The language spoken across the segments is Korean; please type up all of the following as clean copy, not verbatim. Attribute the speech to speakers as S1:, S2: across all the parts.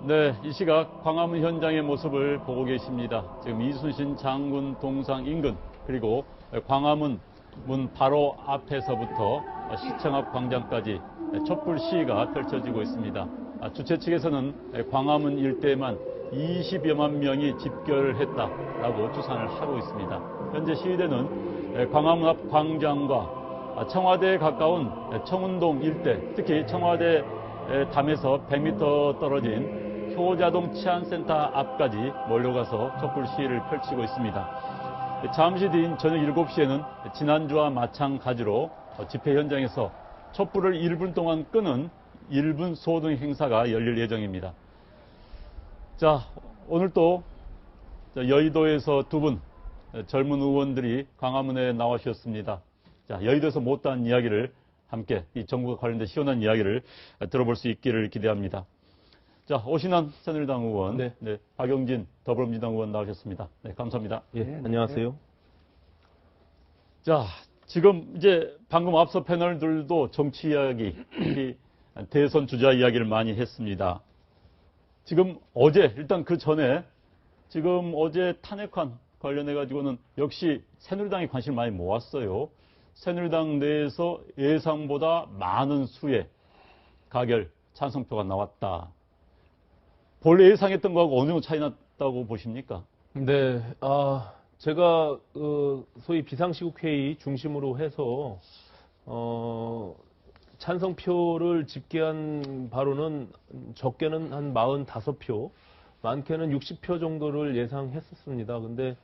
S1: 네, 이 시각 광화문 현장의 모습을 보고 계십니다. 지금 이순신 장군 동상 인근 그리고 광화문 문 바로 앞에서부터 시청 앞 광장까지 촛불 시위가 펼쳐지고 있습니다. 주최 측에서는 광화문 일대에만 20여만 명이 집결을 했다라고 주장을 하고 있습니다. 현재 시위대는 광화문 앞 광장과 청와대에 가까운 청운동 일대, 특히 청와대 담에서 100m 떨어진 효자동 치안센터 앞까지 몰려가서 촛불 시위를 펼치고 있습니다. 잠시 뒤인 저녁 7시에는 지난주와 마찬가지로 집회 현장에서 촛불을 1분 동안 끄는 1분 소등 행사가 열릴 예정입니다. 자, 오늘 또 여의도에서 두 분 젊은 의원들이 광화문에 나와주셨습니다. 자, 여의도에서 못다한 이야기를 함께 이 정부와 관련된 시원한 이야기를 들어볼 수 있기를 기대합니다. 자, 오신환 새누리당 의원, 네, 박용진 더불어민주당 의원 나오셨습니다. 네, 감사합니다.
S2: 예, 안녕하세요.
S1: 자, 지금 이제 방금 앞서 패널들도 정치 이야기, 대선 주자 이야기를 많이 했습니다. 지금 어제, 일단 그 전에 지금 어제 탄핵안 관련해가지고는 역시 새누리당이 관심을 많이 모았어요. 새누리당 내에서 예상보다 많은 수의 가결 찬성표가 나왔다. 본래 예상했던 거하고 어느 정도 차이 났다고 보십니까?
S2: 네, 제가 소위 비상시국회의 중심으로 해서 찬성표를 집계한 바로는 적게는 한 45표, 많게는 60표 정도를 예상했었습니다. 근데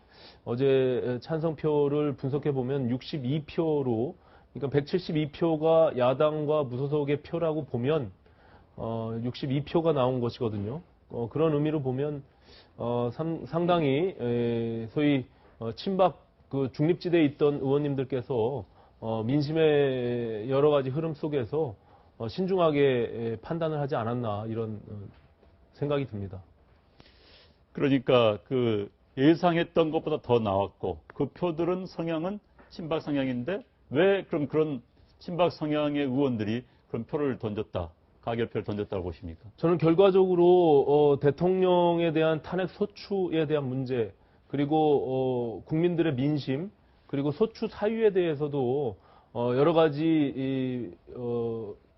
S2: 어제 찬성표를 분석해 보면 62표로, 그러니까 172표가 야당과 무소속의 표라고 보면 62표가 나온 것이거든요. 그런 의미로 보면 상당히 소위 친박 중립지대에 있던 의원님들께서 민심의 여러 가지 흐름 속에서 신중하게 판단을 하지 않았나 이런 생각이 듭니다.
S1: 그러니까 그 예상했던 것보다 더 나왔고 그 표들은 성향은 친박 성향인데 왜 그럼 그런 친박 성향의 의원들이 그런 표를 던졌다, 가결표를 던졌다고 보십니까?
S2: 저는 결과적으로 대통령에 대한 탄핵 소추에 대한 문제, 그리고 국민들의 민심, 그리고 소추 사유에 대해서도 여러 가지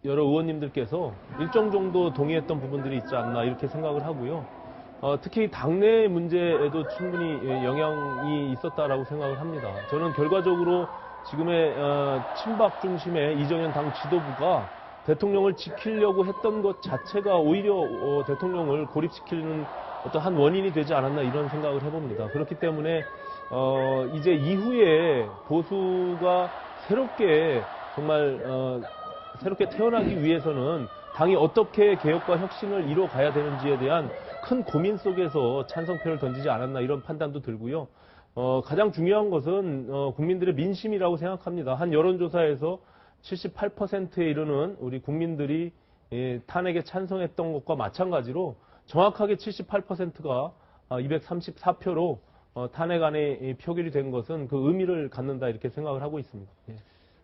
S2: 여러 의원님들께서 일정 정도 동의했던 부분들이 있지 않나 이렇게 생각을 하고요. 특히 당내 문제에도 충분히 영향이 있었다라고 생각을 합니다. 저는 결과적으로 지금의 친박 중심의 이정현 당 지도부가 대통령을 지키려고 했던 것 자체가 오히려 대통령을 고립시키는 어떤 한 원인이 되지 않았나 이런 생각을 해봅니다. 그렇기 때문에 이제 이후에 보수가 새롭게 정말 새롭게 태어나기 위해서는 당이 어떻게 개혁과 혁신을 이뤄가야 되는지에 대한 큰 고민 속에서 찬성표를 던지지 않았나 이런 판단도 들고요. 가장 중요한 것은 국민들의 민심이라고 생각합니다. 한 여론조사에서 78%에 이르는 우리 국민들이 탄핵에 찬성했던 것과 마찬가지로 정확하게 78%가 234표로 탄핵안에 표결이 된 것은 그 의미를 갖는다 이렇게 생각을 하고 있습니다. 예.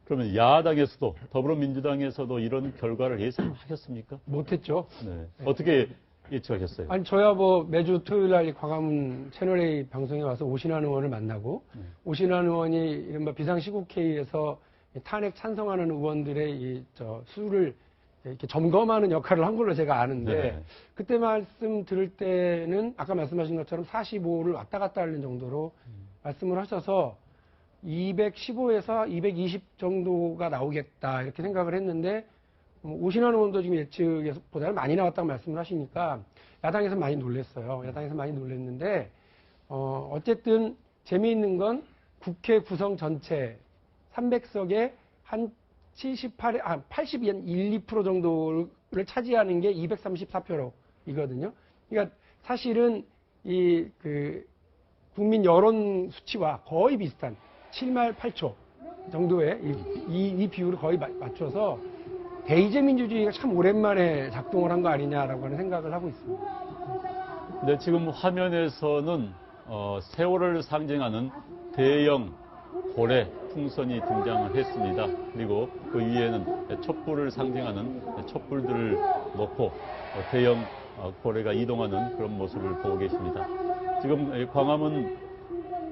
S1: 그러면 야당에서도 더불어민주당에서도 이런 결과를 예상하셨습니까?
S3: 못했죠.
S1: 네. 어떻게 예측하셨어요?
S3: 아니 저야 뭐 매주 토요일 날 광화문 채널A 방송에 와서 오신환 의원을 만나고 오신환 의원이 이른바 비상시국회의에서 탄핵 찬성하는 의원들의 수를 이렇게 점검하는 역할을 한 걸로 제가 아는데
S1: 네.
S3: 그때 말씀 들을 때는 아까 말씀하신 것처럼 45를 왔다 갔다 하는 정도로 말씀을 하셔서 215에서 220 정도가 나오겠다 이렇게 생각을 했는데 오신환 의원도 지금 예측보다는 많이 나왔다고 말씀을 하시니까 야당에서 많이 놀랐어요. 야당에서 많이 놀랐는데 어쨌든 재미있는 건 국회 구성 전체 300석에 한 81, 2% 정도를 차지하는 게 234표이거든요. 그러니까 사실은 국민 여론 수치와 거의 비슷한 7말 8초 정도의 이 비율을 거의 맞춰서 대의제 민주주의가 참 오랜만에 작동을 한 거 아니냐라고 하는 생각을 하고 있습니다.
S1: 네, 지금 화면에서는 세월을 상징하는 대형 고래 풍선이 등장을 했습니다. 그리고 그 위에는 촛불을 상징하는 촛불들을 놓고 대형 고래가 이동하는 그런 모습을 보고 계십니다. 지금 광화문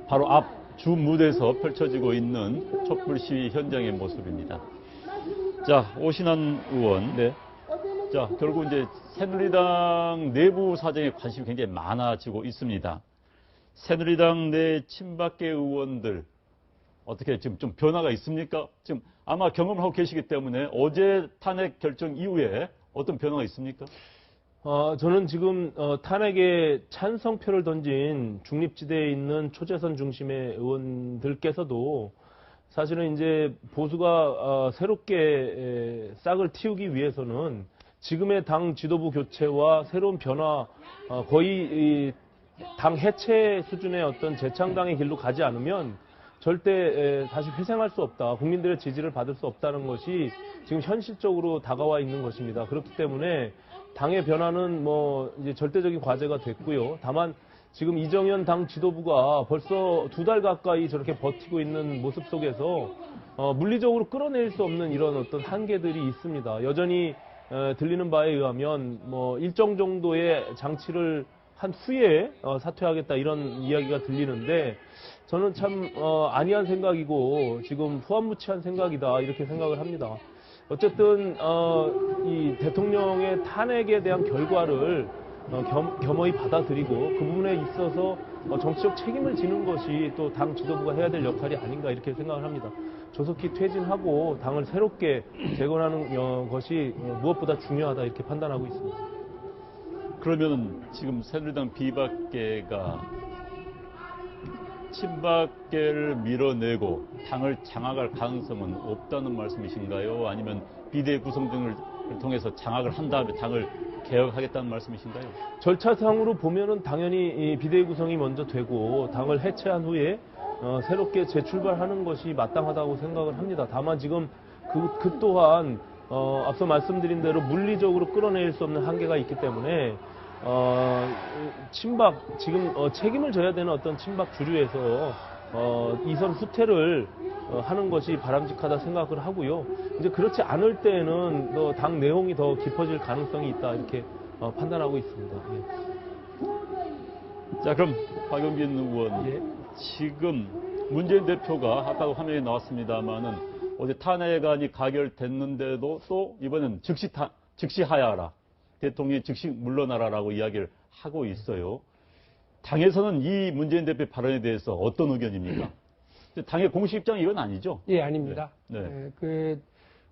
S1: 바로 앞 주 무대에서 펼쳐지고 있는 촛불 시위 현장의 모습입니다. 자, 오신환 의원.
S2: 네.
S1: 자, 결국 이제 새누리당 내부 사정에 관심이 굉장히 많아지고 있습니다. 새누리당 내 친박계 의원들 어떻게 지금 좀 변화가 있습니까? 지금 아마 경험을 하고 계시기 때문에 어제 탄핵 결정 이후에 어떤 변화가 있습니까?
S2: 저는 지금 탄핵에 찬성표를 던진 중립지대에 있는 초재선 중심의 의원들께서도 사실은 이제 보수가 새롭게 싹을 틔우기 위해서는 지금의 당 지도부 교체와 새로운 변화, 거의 당 해체 수준의 어떤 재창당의 길로 가지 않으면 절대 다시 회생할 수 없다. 국민들의 지지를 받을 수 없다는 것이 지금 현실적으로 다가와 있는 것입니다. 그렇기 때문에 당의 변화는 뭐 이제 절대적인 과제가 됐고요. 다만 지금 이정현 당 지도부가 벌써 2달 가까이 저렇게 버티고 있는 모습 속에서 물리적으로 끌어낼 수 없는 이런 어떤 한계들이 있습니다. 여전히 들리는 바에 의하면 뭐 일정 정도의 장치를 한 후에 사퇴하겠다 이런 이야기가 들리는데 저는 참 아니한 생각이고 지금 후한무치한 생각이다 이렇게 생각을 합니다. 어쨌든 이 대통령의 탄핵에 대한 결과를 겸허히 받아들이고 그 부분에 있어서 정치적 책임을 지는 것이 또 당 지도부가 해야 될 역할이 아닌가 이렇게 생각을 합니다. 조속히 퇴진하고 당을 새롭게 재건하는 것이 무엇보다 중요하다 이렇게 판단하고 있습니다.
S1: 그러면 지금 새누리당 비박계가 친박계를 밀어내고 당을 장악할 가능성은 없다는 말씀이신가요? 아니면 비대위 구성 등을 통해서 장악을 한 다음에 당을 개혁하겠다는 말씀이신가요?
S2: 절차상으로 보면은 당연히 이 비대위 구성이 먼저 되고 당을 해체한 후에 새롭게 재출발하는 것이 마땅하다고 생각을 합니다. 다만 지금 그 또한 앞서 말씀드린 대로 물리적으로 끌어낼 수 없는 한계가 있기 때문에 친박 지금 책임을 져야 되는 어떤 친박 주류에서 이선 후퇴를 하는 것이 바람직하다 생각을 하고요. 이제 그렇지 않을 때에는 더 당 내용이 더 깊어질 가능성이 있다 이렇게 판단하고 있습니다. 예.
S1: 자, 그럼 박용진 의원,
S3: 예.
S1: 지금 문재인 대표가 아까도 화면에 나왔습니다만은 어제 탄핵안이 가결됐는데도 또 이번엔 즉시 하야하라. 대통령이 즉시 물러나라라고 이야기를 하고 있어요. 당에서는 이 문재인 대표의 발언에 대해서 어떤 의견입니까? 당의 공식 입장이 이건 아니죠?
S3: 예, 아닙니다.
S1: 네.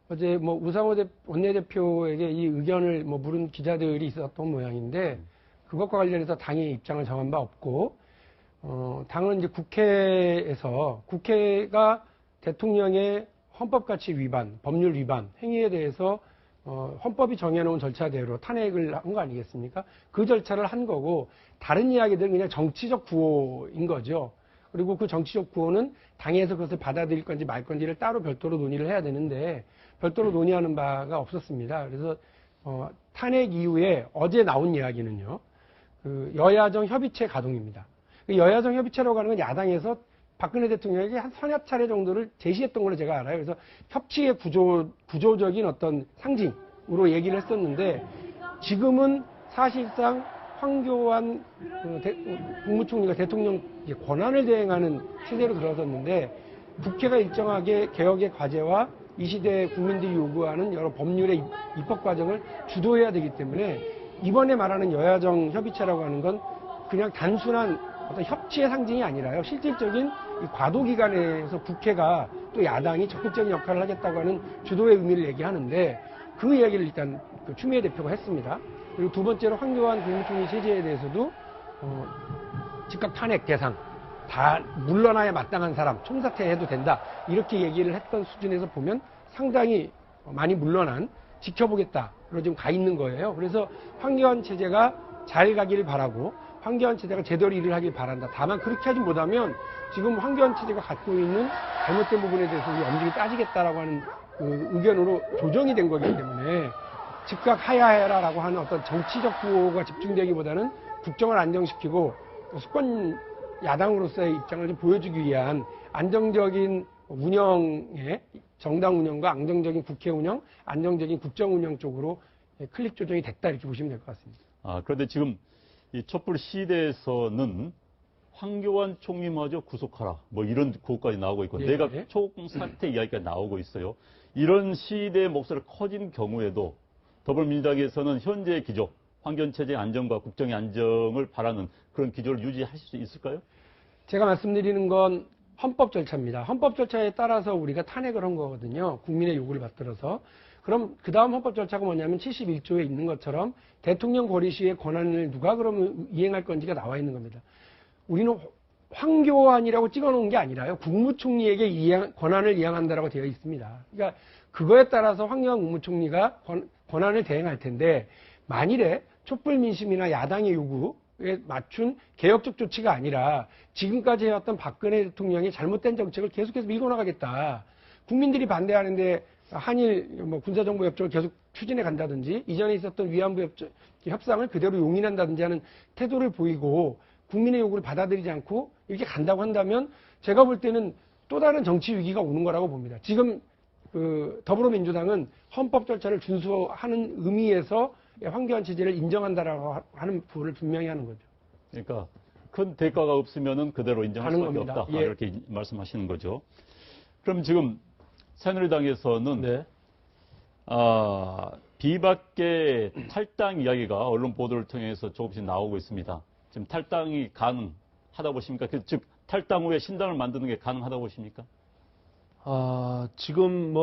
S3: 어제 뭐 우상호 원내대표에게 이 의견을 물은 기자들이 있었던 모양인데 그것과 관련해서 당의 입장을 정한 바 없고 당은 이제 국회가 대통령의 헌법가치 위반, 법률 위반 행위에 대해서 헌법이 정해놓은 절차대로 탄핵을 한 거 아니겠습니까? 그 절차를 한 거고 다른 이야기들은 그냥 정치적 구호인 거죠. 그리고 그 정치적 구호는 당에서 그것을 받아들일 건지 말 건지를 따로 별도로 논의를 해야 되는데 별도로 논의하는 바가 없었습니다. 그래서 탄핵 이후에 어제 나온 이야기는요. 그 여야정 협의체 가동입니다. 그 여야정 협의체라고 하는 건 야당에서 박근혜 대통령에게 한 서너 차례 정도를 제시했던 걸로 제가 알아요. 그래서 협치의 구조적인 어떤 상징으로 얘기를 했었는데 지금은 사실상 황교안 국무총리가 대통령 권한을 대행하는 체제로 들어섰는데 국회가 일정하게 개혁의 과제와 이 시대 국민들이 요구하는 여러 법률의 입법 과정을 주도해야 되기 때문에 이번에 말하는 여야정 협의체라고 하는 건 그냥 단순한 어떤 협치의 상징이 아니라요. 실질적인 이 과도기간에서 국회가 또 야당이 적극적인 역할을 하겠다고 하는 주도의 의미를 얘기하는데 그 얘기를 일단 추미애 대표가 했습니다. 그리고 두 번째로 황교안 국무총리 체제에 대해서도 즉각 탄핵 대상, 다 물러나야 마땅한 사람, 총사퇴해도 된다 이렇게 얘기를 했던 수준에서 보면 상당히 많이 물러난 지켜보겠다로 지금 가 있는 거예요. 그래서 황교안 체제가 잘 가기를 바라고 황교안 체제가 제대로 일을 하길 바란다. 다만 그렇게 하지 못하면 지금 황교안 체제가 갖고 있는 잘못된 부분에 대해서 엄중히 따지겠다라고 하는 그 의견으로 조정이 된 거기 때문에 즉각 하야해라라고 하는 어떤 정치적 구호가 집중되기보다는 국정을 안정시키고 수권 야당으로서의 입장을 좀 보여주기 위한 안정적인 운영의 정당 운영과 안정적인 국회 운영, 안정적인 국정 운영 쪽으로 클릭 조정이 됐다 이렇게 보시면 될 것 같습니다.
S1: 그런데 지금 이 촛불 시대에서는 황교안 총리마저 구속하라. 뭐 이런 구호까지 나오고 있고,
S3: 예.
S1: 내각 총사퇴 이야기가 나오고 있어요. 이런 시대의 목소리가 커진 경우에도 더불어민주당에서는 현재의 기조, 황교안 체제의 안정과 국정의 안정을 바라는 그런 기조를 유지하실 수 있을까요?
S3: 제가 말씀드리는 건 헌법 절차입니다. 헌법 절차에 따라서 우리가 탄핵을 한 거거든요. 국민의 요구를 받들어서. 그럼 그 다음 헌법 절차가 뭐냐면 71조에 있는 것처럼 대통령 거리 시의 권한을 누가 그러면 이행할 건지가 나와 있는 겁니다. 우리는 황교안이라고 찍어놓은 게 아니라요. 국무총리에게 권한을 이양한다라고 되어 있습니다. 그러니까 그거에 따라서 황교안 국무총리가 권한을 대행할 텐데, 만일에 촛불 민심이나 야당의 요구에 맞춘 개혁적 조치가 아니라 지금까지 해왔던 박근혜 대통령의 잘못된 정책을 계속해서 밀고 나가겠다. 국민들이 반대하는데 한일 군사정보 협정을 계속 추진해 간다든지, 이전에 있었던 위안부 협상을 그대로 용인한다든지 하는 태도를 보이고 국민의 요구를 받아들이지 않고 이렇게 간다고 한다면, 제가 볼 때는 또 다른 정치 위기가 오는 거라고 봅니다. 지금 더불어민주당은 헌법 절차를 준수하는 의미에서 황교안 체제를 인정한다라고 하는 부분을 분명히 하는 거죠.
S1: 그러니까 큰 대가가 없으면은 그대로 인정할
S3: 하는
S1: 수밖에
S3: 겁니다.
S1: 없다.
S3: 예.
S1: 이렇게 말씀하시는 거죠. 그럼 지금 새누리당에서는
S2: 네.
S1: 비박계 탈당 이야기가 언론 보도를 통해서 조금씩 나오고 있습니다. 지금 탈당이 가능하다 보십니까? 즉 탈당 후에 신당을 만드는 게 가능하다고 보십니까?
S2: 지금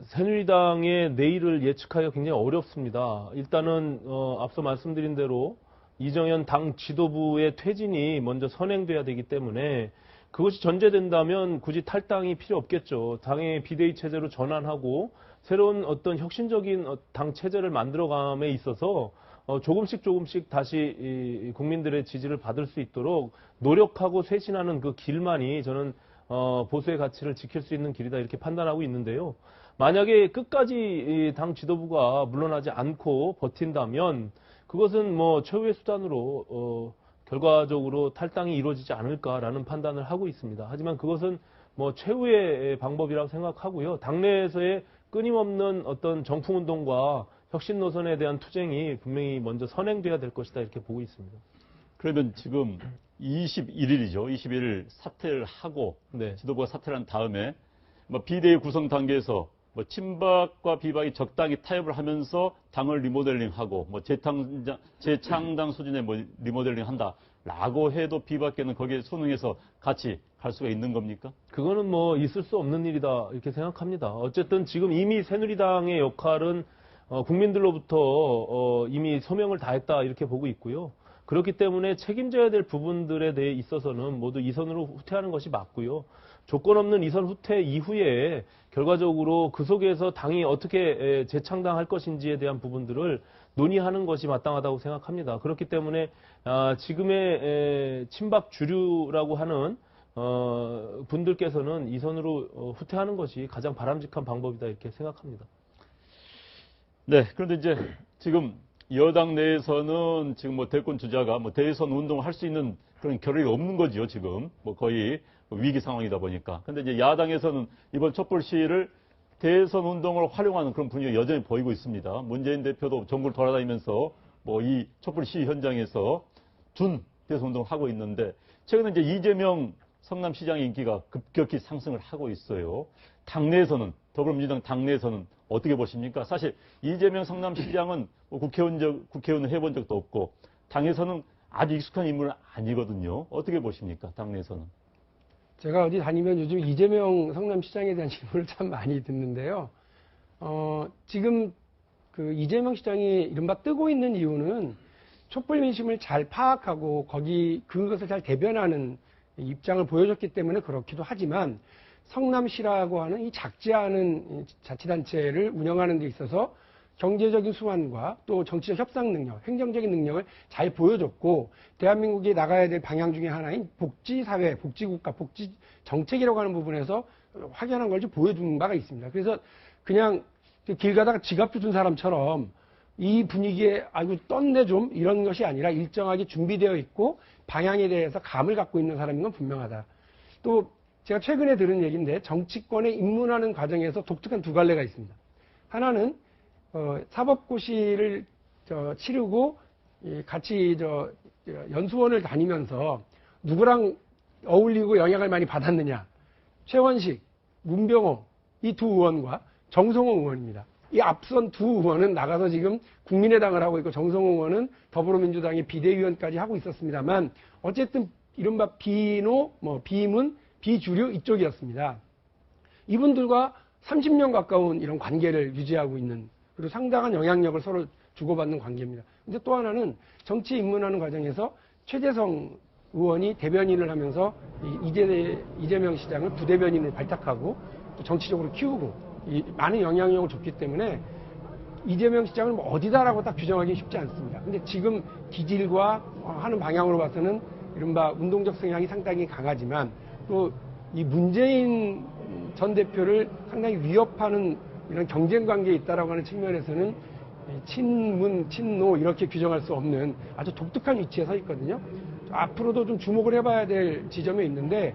S2: 새누리당의 내일을 예측하기가 굉장히 어렵습니다. 일단은 앞서 말씀드린 대로 이정현 당 지도부의 퇴진이 먼저 선행돼야 되기 때문에, 그것이 전제된다면 굳이 탈당이 필요 없겠죠. 당의 비대위 체제로 전환하고 새로운 어떤 혁신적인 당 체제를 만들어감에 있어서 조금씩 다시 국민들의 지지를 받을 수 있도록 노력하고 쇄신하는 그 길만이 저는 보수의 가치를 지킬 수 있는 길이다, 이렇게 판단하고 있는데요. 만약에 끝까지 당 지도부가 물러나지 않고 버틴다면 그것은 최후의 수단으로 결과적으로 탈당이 이루어지지 않을까라는 판단을 하고 있습니다. 하지만 그것은 최후의 방법이라고 생각하고요. 당내에서의 끊임없는 어떤 정풍운동과 혁신 노선에 대한 투쟁이 분명히 먼저 선행돼야 될 것이다, 이렇게 보고 있습니다.
S1: 그러면 지금 21일이죠. 21일 사퇴를 하고,
S2: 네.
S1: 지도부가 사퇴를 한 다음에 비대위 구성 단계에서 친박과 비박이 적당히 타협을 하면서 당을 리모델링하고 재창당 수준의 리모델링 한다라고 해도 비박계는 거기에 순응해서 같이 갈 수가 있는 겁니까?
S2: 그거는 있을 수 없는 일이다, 이렇게 생각합니다. 어쨌든 지금 이미 새누리당의 역할은 국민들로부터 이미 소명을 다했다, 이렇게 보고 있고요. 그렇기 때문에 책임져야 될 부분들에 대해 있어서는 모두 이선으로 후퇴하는 것이 맞고요. 조건 없는 이선 후퇴 이후에 결과적으로 그 속에서 당이 어떻게 재창당할 것인지에 대한 부분들을 논의하는 것이 마땅하다고 생각합니다. 그렇기 때문에 지금의 친박 주류라고 하는 분들께서는 이선으로 후퇴하는 것이 가장 바람직한 방법이다, 이렇게 생각합니다.
S1: 네, 그런데 이제 지금 여당 내에서는 지금 대권 주자가 대선 운동을 할 수 있는 그런 겨를이 없는 거죠, 지금. 거의 위기 상황이다 보니까. 근데 이제 야당에서는 이번 촛불 시위를 대선 운동을 활용하는 그런 분위기가 여전히 보이고 있습니다. 문재인 대표도 전국을 돌아다니면서 이 촛불 시위 현장에서 준 대선 운동을 하고 있는데, 최근에 이제 이재명 성남시장의 인기가 급격히 상승을 하고 있어요. 당내에서는, 더불어민주당 당내에서는 어떻게 보십니까? 사실 이재명 성남시장은 국회의원을 해본 적도 없고 당에서는 아주 익숙한 인물은 아니거든요. 어떻게 보십니까? 당내에서는.
S3: 제가 어디 다니면 요즘 이재명 성남시장에 대한 질문을 참 많이 듣는데요. 지금 이재명 시장이 이른바 뜨고 있는 이유는 촛불 민심을 잘 파악하고 그것을 잘 대변하는 입장을 보여줬기 때문에 그렇기도 하지만, 성남시라고 하는 이 작지 않은 자치단체를 운영하는 데 있어서 경제적인 수완과 또 정치적 협상 능력, 행정적인 능력을 잘 보여줬고, 대한민국이 나가야 될 방향 중에 하나인 복지사회, 복지국가, 복지정책이라고 하는 부분에서 확연한 걸 좀 보여준 바가 있습니다. 그래서 그냥 길 가다가 지갑 준 사람처럼 이 분위기에 아이고 떴네 좀 이런 것이 아니라 일정하게 준비되어 있고 방향에 대해서 감을 갖고 있는 사람인 건 분명하다. 또 제가 최근에 들은 얘기인데, 정치권에 입문하는 과정에서 독특한 두 갈래가 있습니다. 하나는 사법고시를 치르고 같이 연수원을 다니면서 누구랑 어울리고 영향을 많이 받았느냐. 최원식, 문병호 이 두 의원과 정성호 의원입니다. 이 앞선 두 의원은 나가서 지금 국민의당을 하고 있고 정성호 의원은 더불어민주당의 비대위원까지 하고 있었습니다만 어쨌든 이른바 비노, 비문, 비주류 이쪽이었습니다. 이분들과 30년 가까운 이런 관계를 유지하고 있는 그리고 상당한 영향력을 서로 주고받는 관계입니다. 근데 또 하나는 정치에 입문하는 과정에서 최재성 의원이 대변인을 하면서 이재명 시장을 부대변인으로 발탁하고 또 정치적으로 키우고 많은 영향력을 줬기 때문에 이재명 시장을 어디다라고 딱 규정하기 쉽지 않습니다. 근데 지금 기질과 하는 방향으로 봐서는 이른바 운동적 성향이 상당히 강하지만 또 이 문재인 전 대표를 상당히 위협하는 이런 경쟁 관계에 있다라고 하는 측면에서는 친문, 친노 이렇게 규정할 수 없는 아주 독특한 위치에 서 있거든요. 앞으로도 좀 주목을 해봐야 될 지점에 있는데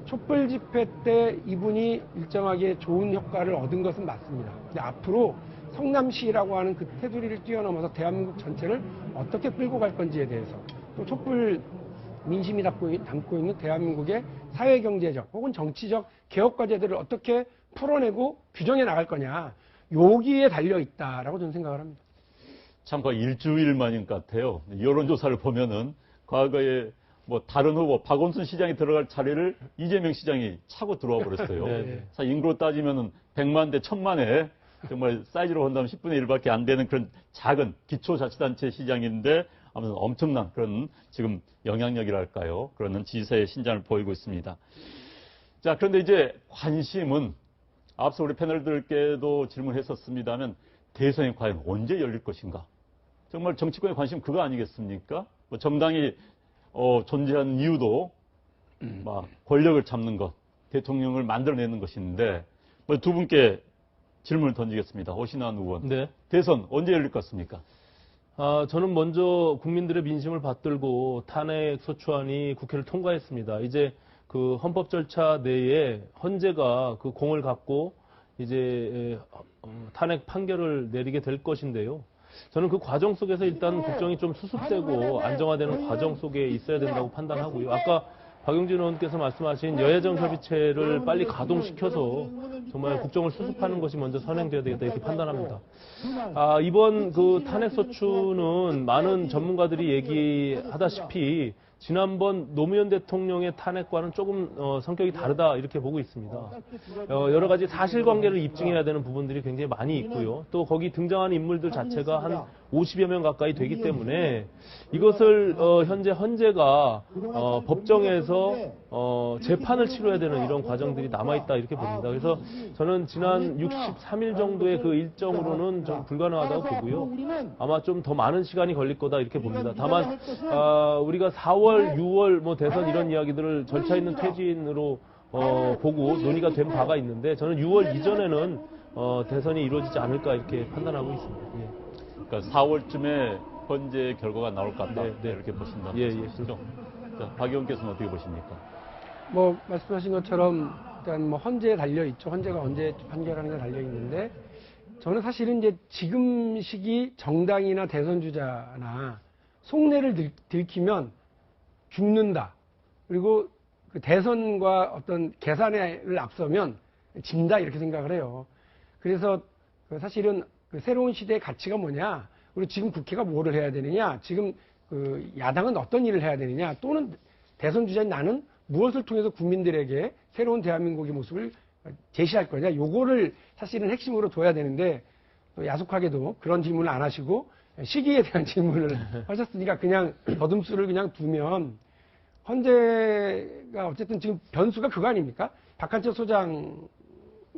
S3: 촛불 집회 때 이분이 일정하게 좋은 효과를 얻은 것은 맞습니다. 근데 앞으로 성남시라고 하는 그 테두리를 뛰어넘어서 대한민국 전체를 어떻게 끌고 갈 건지에 대해서 또 촛불 민심이 담고 있는 대한민국의 사회경제적 혹은 정치적 개혁 과제들을 어떻게 풀어내고 규정해 나갈 거냐 여기에 달려있다라고 저는 생각을 합니다.
S1: 참 거의 일주일 만인 것 같아요. 여론조사를 보면은 과거에 다른 후보 박원순 시장이 들어갈 자리를 이재명 시장이 차고 들어와 버렸어요.
S2: 네.
S1: 사실 인구로 따지면은 100만 대 1000만에 정말 사이즈로 본다면 10분의 1밖에 안 되는 그런 작은 기초자치단체 시장인데 아무튼 엄청난 그런 지금 영향력이랄까요. 그런 지세의 신장을 보이고 있습니다. 자, 그런데 이제 관심은 앞서 우리 패널들께도 질문했었습니다면 대선이 과연 언제 열릴 것인가? 정말 정치권의 관심 그거 아니겠습니까? 정당이 존재하는 이유도 권력을 잡는 것, 대통령을 만들어내는 것인데 두 분께 질문을 던지겠습니다. 오신환 의원.
S2: 네.
S1: 대선 언제 열릴 것 같습니까?
S2: 저는 먼저 국민들의 민심을 받들고 탄핵 소추안이 국회를 통과했습니다. 이제 그 헌법 절차 내에 헌재가 그 공을 갖고 이제 탄핵 판결을 내리게 될 것인데요. 저는 그 과정 속에서 일단 국정이 좀 수습되고 안정화되는 과정 속에 있어야 된다고 판단하고요. 아까 박용진 의원께서 말씀하신 여야정 협의체를 빨리 가동시켜서 정말 국정을 수습하는 것이 먼저 선행되어야 되겠다 이렇게 판단합니다. 이번 그 탄핵 소추는 많은 전문가들이 얘기하다시피 지난번 노무현 대통령의 탄핵과는 조금 성격이 다르다 이렇게 보고 있습니다. 여러 가지 사실관계를 입증해야 되는 부분들이 굉장히 많이 있고요. 또 거기 등장하는 인물들 자체가 한 50여 명 가까이 되기 때문에 이것을 현재 헌재가 법정에서 재판을 치러야 되는 이런 과정들이 남아있다 이렇게 봅니다. 그래서 저는 지난 63일 정도의 그 일정으로는 좀 불가능하다고 보고요. 아마 좀 더 많은 시간이 걸릴 거다 이렇게 봅니다. 다만 우리가 4월, 6월 대선 이런 이야기들을 절차 있는 퇴진으로 보고 논의가 된 바가 있는데 저는 6월 이전에는 대선이 이루어지지 않을까 이렇게 판단하고 있습니다. 예.
S1: 그러니까 4월쯤에 헌재 결과가 나올 것 같다.
S2: 네.
S1: 이렇게 보신다는
S2: 예,
S1: 말씀이시죠? 자, 박 의원께서는 어떻게 보십니까?
S3: 말씀하신 것처럼 일단 헌재에 달려 있죠. 헌재가 언제 판결하는 게 달려 있는데 저는 사실은 이제 지금 시기 정당이나 대선 주자나 속내를 들키면 죽는다. 그리고 그 대선과 어떤 계산을 앞서면 진다 이렇게 생각을 해요. 그래서 사실은 그 새로운 시대의 가치가 뭐냐? 그리고 지금 국회가 뭐를 해야 되느냐? 지금 그 야당은 어떤 일을 해야 되느냐? 또는 대선 주자인 나는 무엇을 통해서 국민들에게 새로운 대한민국의 모습을 제시할 거냐? 요거를 사실은 핵심으로 둬야 되는데 또 야속하게도 그런 질문을 안 하시고 시기에 대한 질문을 하셨으니까 그냥 더듬수를 그냥 두면 헌재가 어쨌든 지금 변수가 그거 아닙니까? 박한철 소장을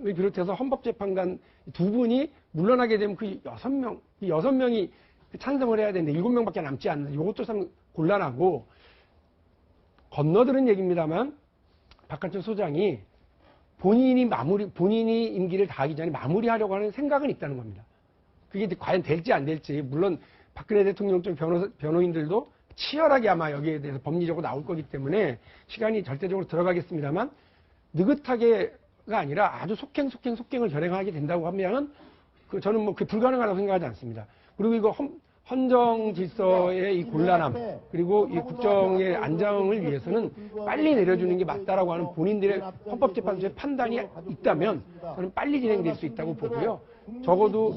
S3: 비롯해서 헌법재판관 두 분이 물러나게 되면 그 6명이 찬성을 해야 되는데 7명밖에 남지 않는데 이것도 참 곤란하고 건너들은 얘기입니다만 박한철 소장이 본인이 임기를 다하기 전에 마무리하려고 하는 생각은 있다는 겁니다. 그게 과연 될지 안 될지 물론 박근혜 대통령 쪽 변호인들도 치열하게 아마 여기에 대해서 법리적으로 나올 거기 때문에 시간이 절대적으로 들어가겠습니다만 느긋하게가 아니라 아주 속행을 결행하게 된다고 하면 저는 그 불가능하다고 생각하지 않습니다. 그리고 이거 헌정 질서의 이 곤란함 그리고 이 국정의 안정을 위해서는 빨리 내려주는 게 맞다라고 하는 본인들의 헌법재판소의 판단이 있다면 저는 빨리 진행될 수 있다고 보고요. 적어도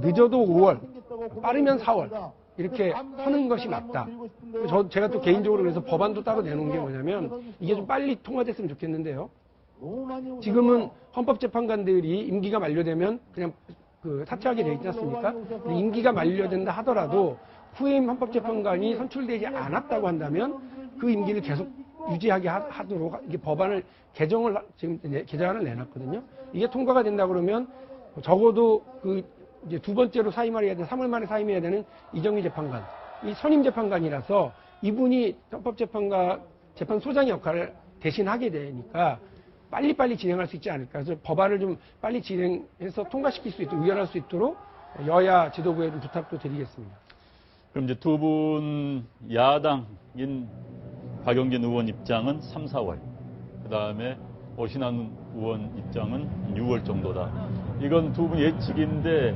S3: 늦어도 5월, 빠르면 4월 이렇게 하는 것이 맞다. 제가 또 개인적으로 그래서 법안도 따로 내놓은 게 뭐냐면 이게 좀 빨리 통과됐으면 좋겠는데요. 지금은 헌법재판관들이 임기가 만료되면 그냥 사퇴하게 되어 있지 않습니까? 임기가 만료된다 하더라도 후임 헌법재판관이 선출되지 않았다고 한다면 그 임기를 계속 유지하게 하도록 이게 법안을 지금 개정안을 내놨거든요. 이게 통과가 된다 그러면 적어도 이제 두 번째로 사임을 해야 되는 3월 만에 사임해야 되는 이정미 재판관, 이 선임 재판관이라서 이분이 재판소장의 역할을 대신하게 되니까 빨리빨리 진행할 수 있지 않을까. 그래서 법안을 좀 빨리 진행해서 통과시킬 수 있도록, 의결할 수 있도록 여야 지도부에 좀 부탁도 드리겠습니다.
S1: 그럼 이제 두 분 야당인 박용진 의원 입장은 3, 4월, 그 다음에 오신환 의원 입장은 6월 정도다. 이건 두 분 예측인데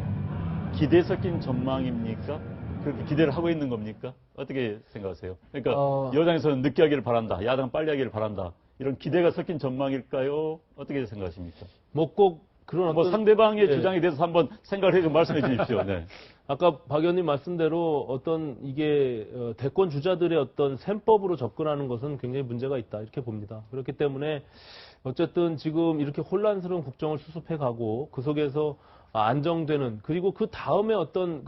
S1: 기대 섞인 전망입니까? 그렇게 기대를 하고 있는 겁니까? 어떻게 생각하세요? 그러니까 여당에서는 늦게 하기를 바란다, 야당은 빨리 하기를 바란다. 이런 기대가 섞인 전망일까요? 어떻게 생각하십니까?
S2: 뭐 꼭 그런
S1: 뭐 상대방의
S2: 네.
S1: 주장에 대해서 한번 생각을 해서 말씀해 주십시오. 네.
S2: 아까 박 의원님 말씀대로 어떤 이게 대권 주자들의 어떤 셈법으로 접근하는 것은 굉장히 문제가 있다 이렇게 봅니다. 그렇기 때문에 어쨌든 지금 이렇게 혼란스러운 국정을 수습해 가고 그 속에서 안정되는 그리고 그 다음에 어떤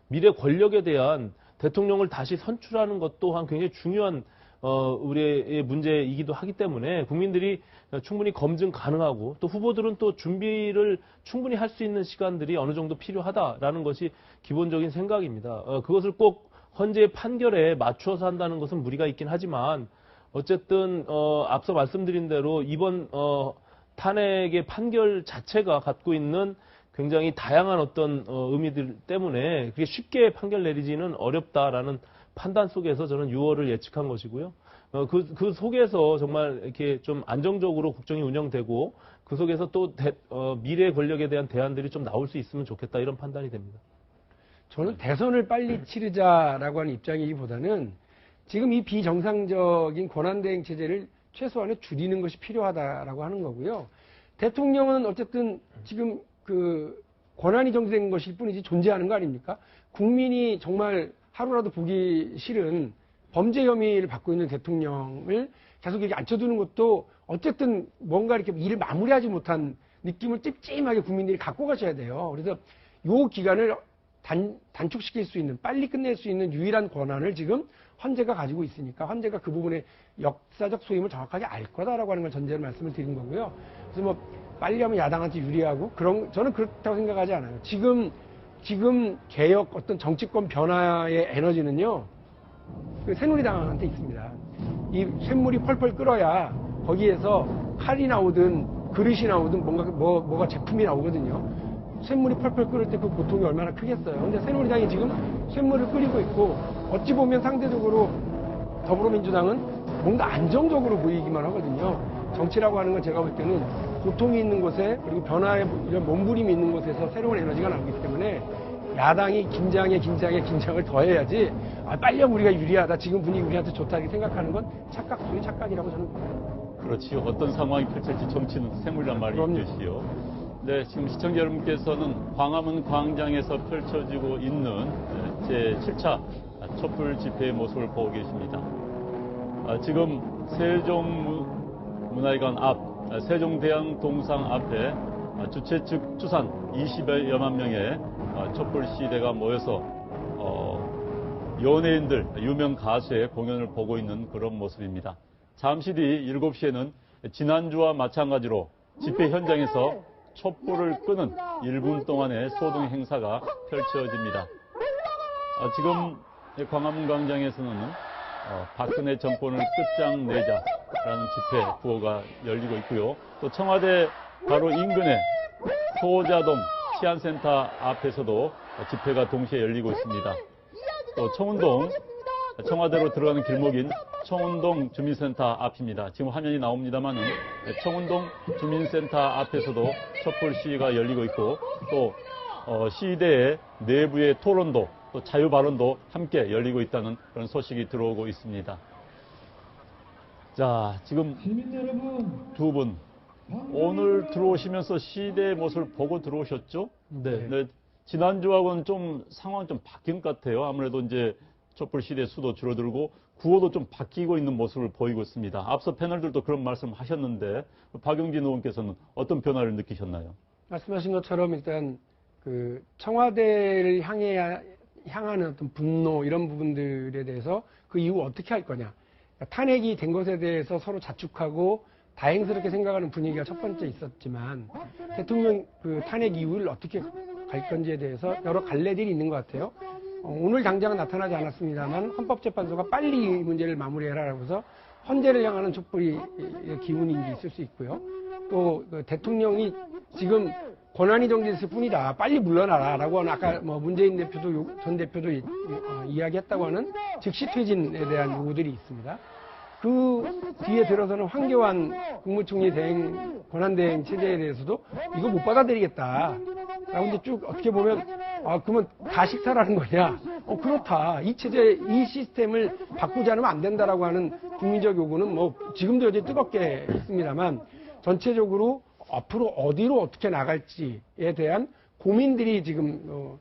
S2: 미래 권력에 대한 대통령을 다시 선출하는 것 또한 굉장히 중요한 우리의 문제이기도 하기 때문에 국민들이 충분히 검증 가능하고 또 후보들은 또 준비를 충분히 할 수 있는 시간들이 어느 정도 필요하다라는 것이 기본적인 생각입니다. 그것을 꼭 헌재의 판결에 맞추어서 한다는 것은 무리가 있긴 하지만 어쨌든 앞서 말씀드린 대로 이번 탄핵의 판결 자체가 갖고 있는 굉장히 다양한 어떤 의미들 때문에 그게 쉽게 판결 내리지는 어렵다라는 판단 속에서 저는 6월을 예측한 것이고요. 그 속에서 정말 이렇게 좀 안정적으로 국정이 운영되고 그 속에서 또 미래 권력에 대한 대안들이 좀 나올 수 있으면 좋겠다 이런 판단이 됩니다.
S3: 저는 대선을 빨리 치르자라고 하는 입장이기보다는 지금 이 비정상적인 권한대행 체제를 최소한에 줄이는 것이 필요하다라고 하는 거고요. 대통령은 어쨌든 지금 권한이 정지된 것일 뿐이지 존재하는 거 아닙니까? 국민이 정말 하루라도 보기 싫은 범죄 혐의를 받고 있는 대통령을 계속 이렇게 앉혀두는 것도 어쨌든 뭔가 이렇게 일을 마무리하지 못한 느낌을 찜찜하게 국민들이 갖고 가셔야 돼요. 그래서 이 기간을 단축시킬 수 있는, 빨리 끝낼 수 있는 유일한 권한을 지금 헌재가 가지고 있으니까 헌재가 그 부분의 역사적 소임을 정확하게 알 거다라고 하는 걸 전제로 말씀을 드린 거고요. 그래서 뭐 빨리 하면 야당한테 유리하고 저는 그렇다고 생각하지 않아요. 지금 개혁 어떤 정치권 변화의 에너지는요, 새누리당한테 있습니다. 이 쇳물이 펄펄 끓어야 거기에서 칼이 나오든 그릇이 나오든 뭐가 제품이 나오거든요. 쇳물이 펄펄 끓을 때 그 고통이 얼마나 크겠어요. 근데 새누리당이 지금 쇳물을 끓이고 있고 어찌 보면 상대적으로 더불어민주당은 뭔가 안정적으로 보이기만 하거든요. 정치라고 하는 건 제가 볼 때는 고통이 있는 곳에 그리고 변화의 이런 몸부림이 있는 곳에서 새로운 에너지가 나오기 때문에 야당이 긴장을 더해야지 빨리 하면 우리가 유리하다, 지금 분위기 우리한테 좋다 이렇게 생각하는 건 착각이라고 저는 봅니다.
S1: 그렇지요. 어떤 상황이 펼쳐질지 정치는 생물이란 말이 있듯이요. 네, 지금 시청자 여러분께서는 광화문 광장에서 펼쳐지고 있는 제7차 촛불 집회의 모습을 보고 계십니다. 지금 세종문화회관 앞, 세종대왕 동상 앞에 주최 측 추산 20여만 명의 촛불 시대가 모여서 연예인들, 유명 가수의 공연을 보고 있는 그런 모습입니다. 잠시 뒤 7시에는 지난주와 마찬가지로 집회 현장에서 촛불을 끄는 1분 동안의 소동 행사가 펼쳐집니다. 지금 광화문 광장에서는 박근혜 정권을 끝장내자라는 집회 구호가 열리고 있고요. 또 청와대 바로 인근의 소자동 치안센터 앞에서도 집회가 동시에 열리고 있습니다. 또 청운동, 청와대로 들어가는 길목인 청운동 주민센터 앞입니다. 지금 화면이 나옵니다만 청운동 주민센터 앞에서도 촛불 시위가 열리고 있고 또 시위대의 내부의 토론도 또 자유 발언도 함께 열리고 있다는 그런 소식이 들어오고 있습니다. 자, 지금 두 분 오늘 들어오시면서 시위대의 모습을 보고 들어오셨죠?
S2: 네.
S1: 네, 지난주하고는 좀 상황이 좀 바뀐 것 같아요. 아무래도 이제 촛불 시대 수도 줄어들고 구호도 좀 바뀌고 있는 모습을 보이고 있습니다. 앞서 패널들도 그런 말씀 하셨는데 박용진 의원께서는 어떤 변화를 느끼셨나요?
S3: 말씀하신 것처럼 일단 그 청와대를 향하는 어떤 분노 이런 부분들에 대해서 그 이후 어떻게 할 거냐. 탄핵이 된 것에 대해서 서로 자축하고 다행스럽게 생각하는 분위기가 첫 번째 있었지만 대통령 그 탄핵 이후를 어떻게 갈 건지에 대해서 여러 갈래들이 있는 것 같아요. 오늘 당장은 나타나지 않았습니다만 헌법재판소가 빨리 이 문제를 마무리해라라고 해서 헌재를 향하는 촛불이 기운이 있을 수 있고요. 또 그 대통령이 지금 권한이 정지됐을 뿐이다. 빨리 물러나라라고 하는 아까 뭐 문재인 대표도 전 대표도 이야기했다고 하는 즉시 퇴진에 대한 요구들이 있습니다. 그 뒤에 들어서는 황교안 국무총리 권한대행 체제에 대해서도 이거 못 받아들이겠다. 라고 이제 쭉 어떻게 보면 그러면 가식사라는 거냐? 그렇다. 이 체제, 이 시스템을 바꾸지 않으면 안 된다라고 하는 국민적 요구는 뭐 지금도 여전히 뜨겁게 있습니다만 전체적으로 앞으로 어디로 어떻게 나갈지에 대한 고민들이 지금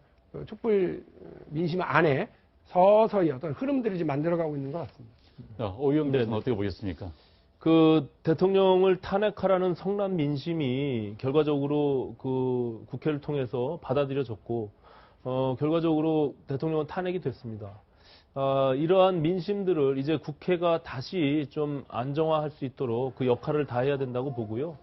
S3: 촛불 민심 안에 서서히 어떤 흐름들을 지금 만들어가고 있는 것 같습니다.
S1: 오 의원께서는 어떻게 보셨습니까?
S2: 그 대통령을 탄핵하라는 성난 민심이 결과적으로 그 국회를 통해서 받아들여졌고 결과적으로 대통령은 탄핵이 됐습니다. 이러한 민심들을 이제 국회가 다시 좀 안정화할 수 있도록 그 역할을 다해야 된다고 보고요.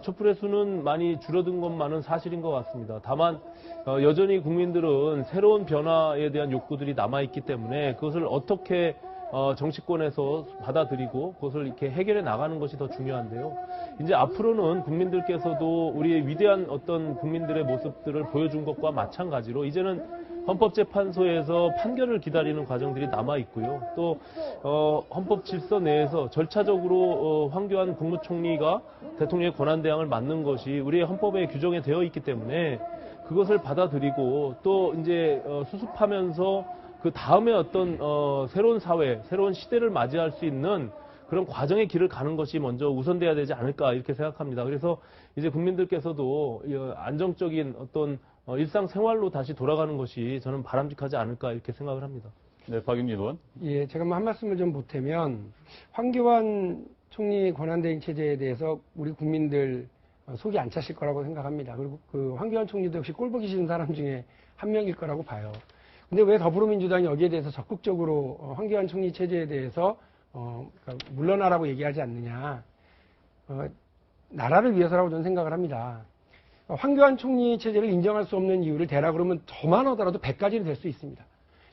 S2: 촛불의 수는 많이 줄어든 것만은 사실인 것 같습니다. 다만 여전히 국민들은 새로운 변화에 대한 욕구들이 남아있기 때문에 그것을 어떻게 정치권에서 받아들이고 그것을 이렇게 해결해 나가는 것이 더 중요한데요. 이제 앞으로는 국민들께서도 우리의 위대한 어떤 국민들의 모습들을 보여준 것과 마찬가지로 이제는 헌법재판소에서 판결을 기다리는 과정들이 남아 있고요. 또 헌법 질서 내에서 절차적으로 황교안 국무총리가 대통령의 권한대항을 맡는 것이 우리의 헌법에 규정이 되어 있기 때문에 그것을 받아들이고 또 이제 수습하면서 그 다음에 어떤 새로운 사회, 새로운 시대를 맞이할 수 있는 그런 과정의 길을 가는 것이 먼저 우선돼야 되지 않을까 이렇게 생각합니다. 그래서 이제 국민들께서도 안정적인 어떤 일상생활로 다시 돌아가는 것이 저는 바람직하지 않을까 이렇게 생각을 합니다.
S1: 네, 박용진 의원.
S3: 예, 제가 뭐 한 말씀을 좀 보태면 황교안 총리 권한대행 체제에 대해서 우리 국민들 속이 안 차실 거라고 생각합니다. 그리고 그 황교안 총리도 역시 꼴보기 싫은 사람 중에 한 명일 거라고 봐요. 근데 왜 더불어민주당이 여기에 대해서 적극적으로 황교안 총리 체제에 대해서 그러니까 물러나라고 얘기하지 않느냐. 나라를 위해서라고 저는 생각을 합니다. 황교안 총리 체제를 인정할 수 없는 이유를 대라 그러면 저만 하더라도 100가지는 될 수 있습니다.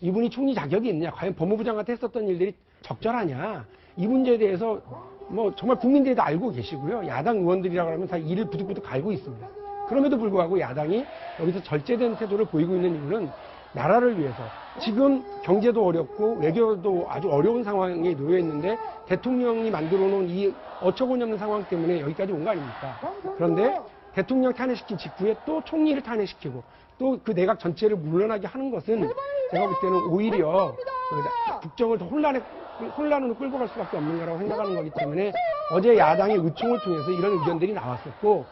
S3: 이분이 총리 자격이 있느냐, 과연 법무부 장관한테 했었던 일들이 적절하냐, 이 문제에 대해서 뭐 정말 국민들이 다 알고 계시고요. 야당 의원들이라고 하면 다 이를 부득부득 알고 있습니다. 그럼에도 불구하고 야당이 여기서 절제된 태도를 보이고 있는 이유는 나라를 위해서 지금 경제도 어렵고 외교도 아주 어려운 상황에 놓여 있는데 대통령이 만들어 놓은 이 어처구니없는 상황 때문에 여기까지 온 거 아닙니까? 그런데 대통령 탄핵시킨 직후에 또 총리를 탄핵시키고 또 그 내각 전체를 물러나게 하는 것은 제가 볼 때는 오히려 국정을 더 혼란으로 끌고 갈 수밖에 없는 거라고 생각하는 거기 때문에 어제 야당의 의총을 통해서 이런 의견들이 나왔었고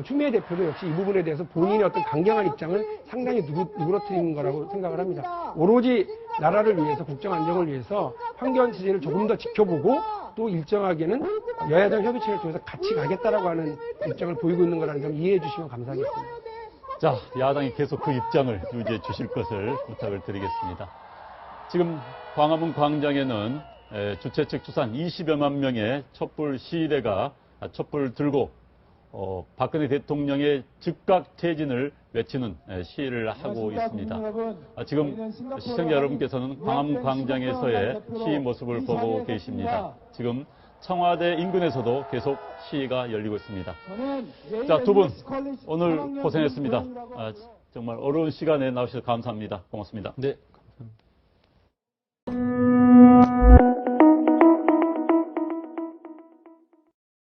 S3: 추미애 대표도 역시 이 부분에 대해서 본인의 어떤 강경한 입장을 상당히 누그러뜨리는 거라고 생각을 합니다. 오로지 나라를 위해서 국정 안정을 위해서 황교안 체제를 조금 더 지켜보고 또 일정하게는 여야정 협의체를 통해서 같이 가겠다라고 하는 입장을 보이고 있는 거라는 점 이해해 주시면 감사하겠습니다.
S1: 자, 야당이 계속 그 입장을 유지해 주실 것을 부탁을 드리겠습니다. 지금 광화문 광장에는 주최 측 추산 20여만 명의 촛불 시위대가 촛불 들고 박근혜 대통령의 즉각 퇴진을 외치는 시위를 하고 있습니다. 지금 시청자 여러분께서는 광화문 광장에서의 시위 모습을 보고 계십니다. 지금 청와대 인근에서도 계속 시위가 열리고 있습니다. 자, 두 분 오늘 고생했습니다. 정말 어려운 시간에 나오셔서 감사합니다. 고맙습니다.
S2: 네, 감사합니다.